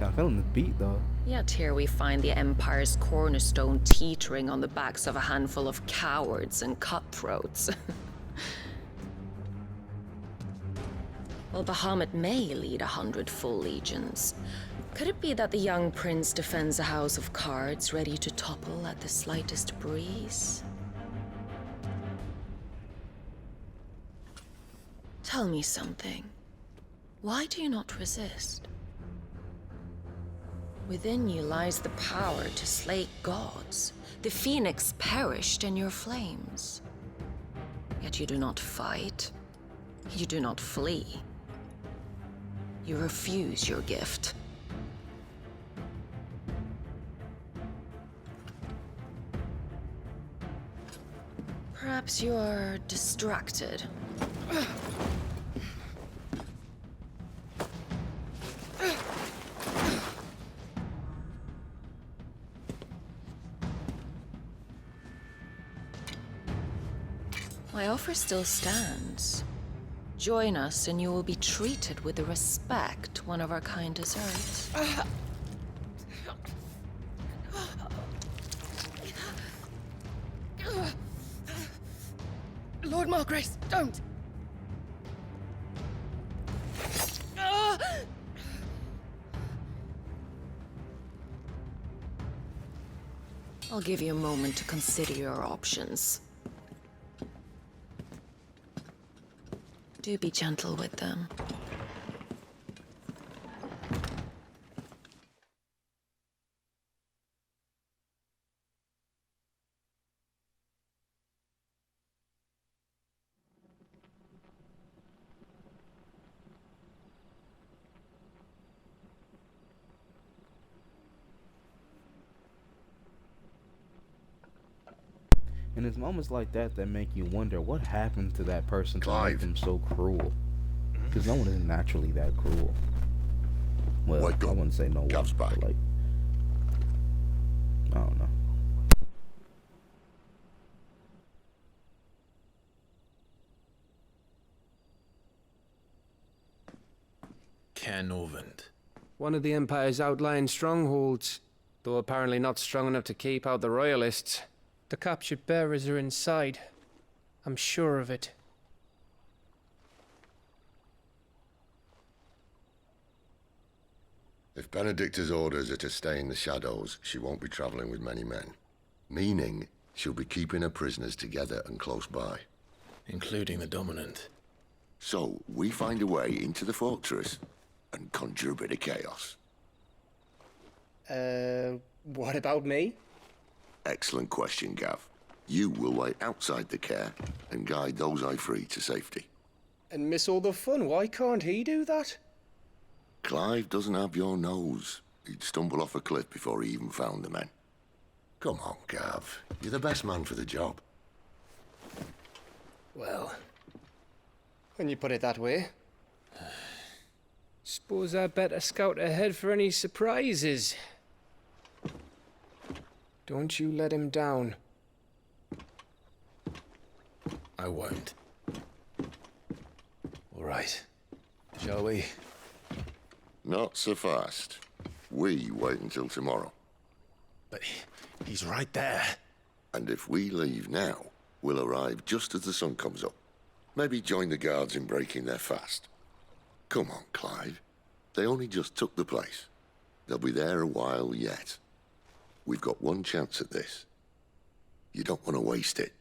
I'm feeling the beat though. Yet here we find the Empire's cornerstone teetering on the backs of a handful of cowards and cutthroats. Well, Bahamut may lead 100 full legions. Could it be that the young prince defends a house of cards ready to topple at the slightest breeze? Tell me something. Why do you not resist? Within you lies the power to slay gods. The phoenix perished in your flames. Yet you do not fight. You do not flee. You refuse your gift. Perhaps you are distracted. My offer still stands. Join us and you will be treated with the respect one of our kind deserves. Lord Margrace, don't! I'll give you a moment to consider your options. Do be gentle with them. And it's moments like that that make you wonder what happened to that person to make them so cruel. Because no one is naturally that cruel. Well, I wouldn't say no one, but like, I don't know. Canovant. One of the Empire's outlying strongholds, though apparently not strong enough to keep out the Royalists. The captured bearers are inside. I'm sure of it. If Benedicta's orders are to stay in the shadows, she won't be traveling with many men. Meaning, she'll be keeping her prisoners together and close by. Including the Dominant. So, we find a way into the fortress and conjure a bit of chaos. What about me? Excellent question, Gav. You will wait outside the care and guide those I free to safety. And miss all the fun. Why can't he do that? Clive doesn't have your nose. He'd stumble off a cliff before he even found the men. Come on, Gav. You're the best man for the job. Well, when you put it that way. Suppose I'd better scout ahead for any surprises. Don't you let him down. I won't. All right. Shall we? Not so fast. We wait until tomorrow. But he's right there. And if we leave now, we'll arrive just as the sun comes up. Maybe join the guards in breaking their fast. Come on, Clive. They only just took the place. They'll be there a while yet. We've got one chance at this. You don't want to waste it,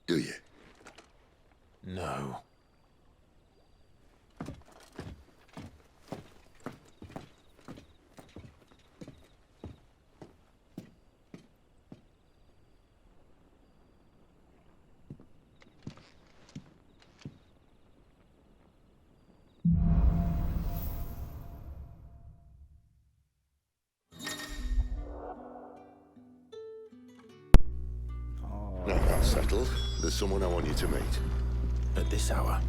do you? No. Now that's settled. There's someone I want you to meet. At this hour?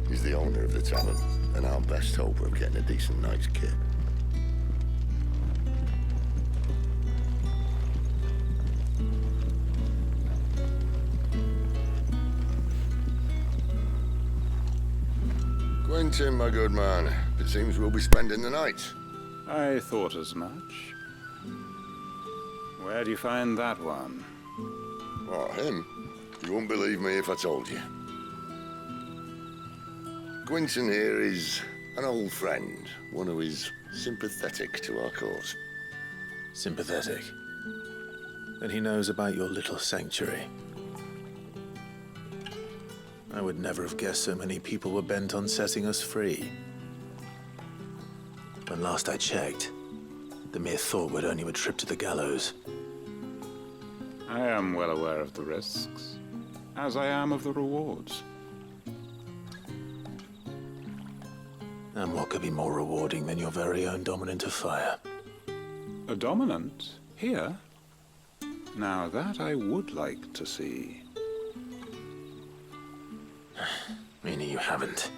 He's the owner of the tavern, and our best hope of getting a decent night's kip. Quentin, my good man. It seems we'll be spending the night. I thought as much. Where do you find that one? What, him? You wouldn't believe me if I told you. Quinton here is an old friend, one who is sympathetic to our cause. Sympathetic. Then he knows about your little sanctuary. I would never have guessed so many people were bent on setting us free. When last I checked, the mere thought would earn you a trip to the gallows. I am well aware of the risks, as I am of the rewards. And what could be more rewarding than your very own dominant of fire? A dominant? Here? Now that I would like to see. Meaning you haven't.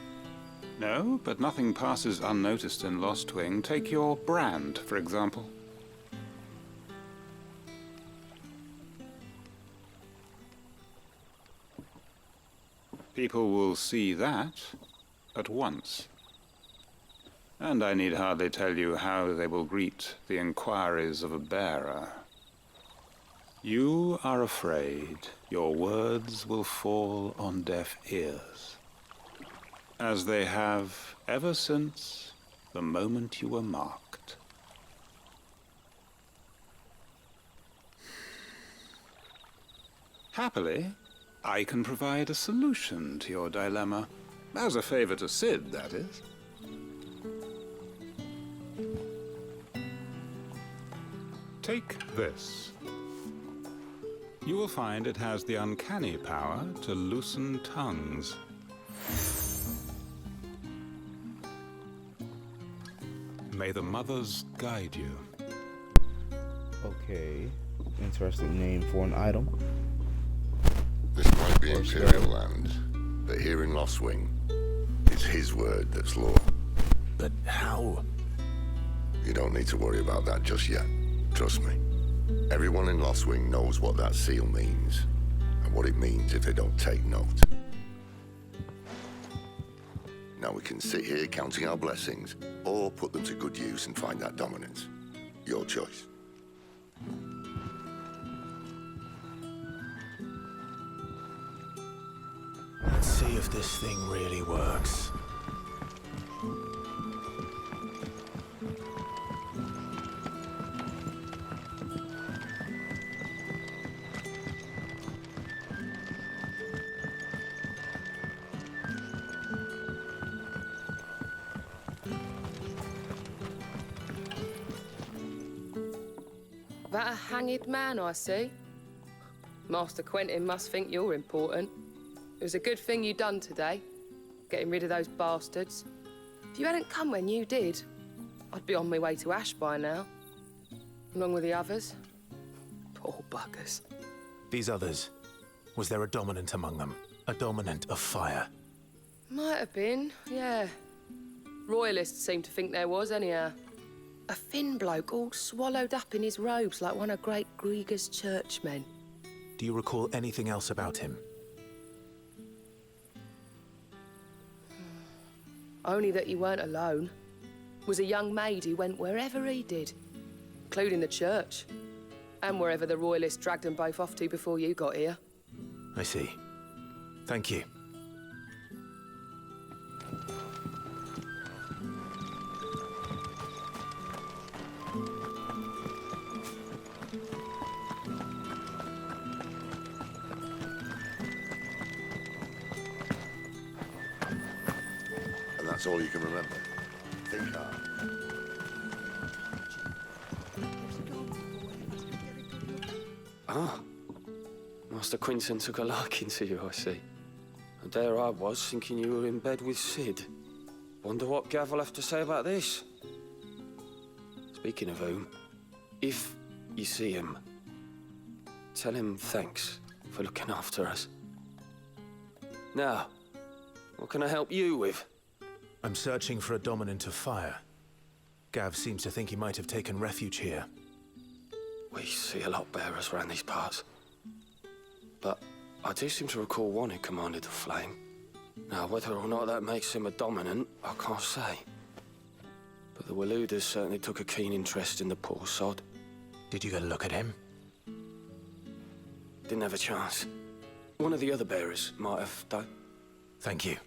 No, but nothing passes unnoticed in Lost Wing. Take your brand, for example. People will see that at once. And I need hardly tell you how they will greet the inquiries of a bearer. You are afraid your words will fall on deaf ears, as they have ever since the moment you were marked. Happily, I can provide a solution to your dilemma. As a favor to Sid, that is. Take this. You will find it has the uncanny power to loosen tongues. May the mothers guide you. Okay. Interesting name for an item. This might be Imperial land, but here in Lost Wing, it's his word that's law. But how? You don't need to worry about that just yet. Trust me. Everyone in Lost Wing knows what that seal means, and what it means if they don't take note. Now we can sit here counting our blessings, or put them to good use and find that dominance. Your choice. Let's see if this thing really works. That a hanged man I see? Master Quentin must think you're important. It was a good thing you done today, getting rid of those bastards. If you hadn't come when you did, I'd be on my way to Ash by now, along with the others. Poor buggers. These others, was there a dominant among them? A dominant of fire? Might have been, yeah. Royalists seem to think there was, anyhow. A thin bloke all swallowed up in his robes like one of Great Grieger's churchmen. Do you recall anything else about him? Only that he weren't alone. Was a young maid who went wherever he did, including the church, and wherever the Royalists dragged them both off to before you got here. I see. Thank you. And that's all you can remember. Think hard. Ah. Master Quinton took a liking to you, I see. And there I was, thinking you were in bed with Sid. Wonder what Gav will have to say about this. Speaking of whom, if you see him, tell him thanks for looking after us. Now, what can I help you with? I'm searching for a dominant of fire. Gav seems to think he might have taken refuge here. We see a lot bearers around these parts. But I do seem to recall one who commanded the flame. Now, whether or not that makes him a dominant, I can't say. But the Waluders certainly took a keen interest in the poor sod. Did you get a look at him? Didn't have a chance. One of the other bearers might have done. Thank you.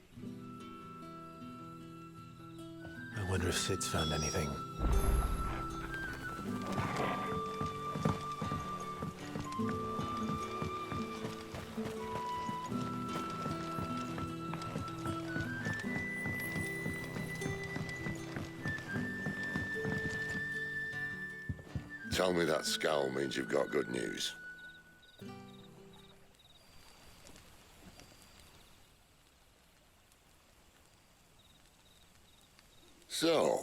I wonder if Sid's found anything. Tell me that scowl means you've got good news. So,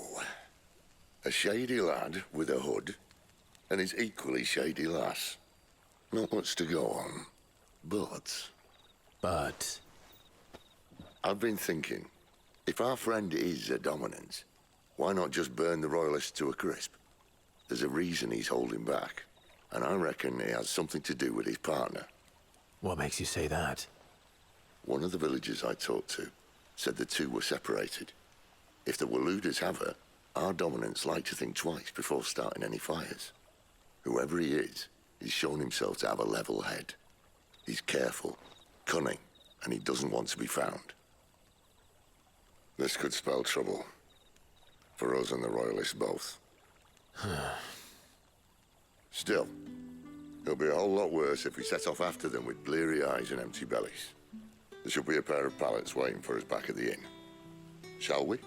a shady lad with a hood, and his equally shady lass. Not much to go on, but... But... I've been thinking, if our friend is a dominant, why not just burn the Royalists to a crisp? There's a reason he's holding back, and I reckon it has something to do with his partner. What makes you say that? One of the villagers I talked to said the two were separated. If the Waluders have her, our dominants like to think twice before starting any fires. Whoever he is, he's shown himself to have a level head. He's careful, cunning, and he doesn't want to be found. This could spell trouble. For us and the Royalists both. Still, it'll be a whole lot worse if we set off after them with bleary eyes and empty bellies. There should be a pair of pallets waiting for us back at the inn. Shall we?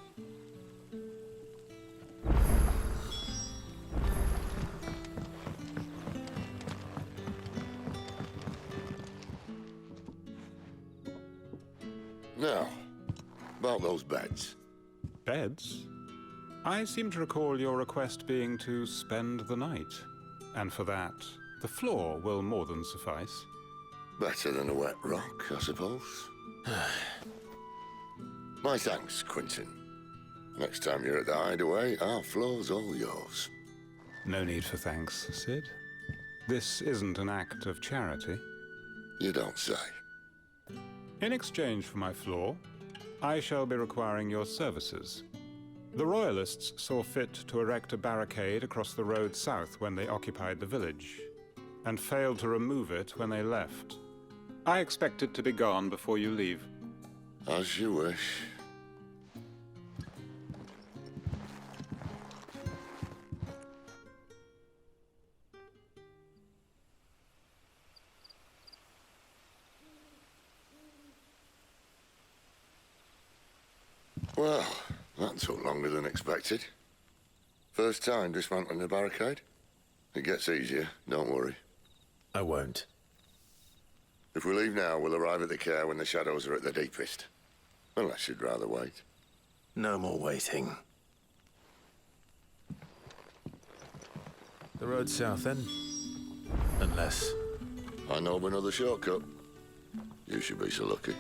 Now, about those beds. Beds? I seem to recall your request being to spend the night. And for that, the floor will more than suffice. Better than a wet rock, I suppose. My thanks, Quinton. Next time you're at the hideaway, our floor's all yours. No need for thanks, Sid. This isn't an act of charity. You don't say. In exchange for my floor, I shall be requiring your services. The Royalists saw fit to erect a barricade across the road south when they occupied the village, and failed to remove it when they left. I expect it to be gone before you leave. As you wish. Well, that took longer than expected. First time dismantling the barricade? It gets easier, don't worry. I won't. If we leave now, we'll arrive at the care when the shadows are at their deepest. Unless you'd rather wait. No more waiting. The road south, then? Unless... I know of another shortcut. You should be so lucky.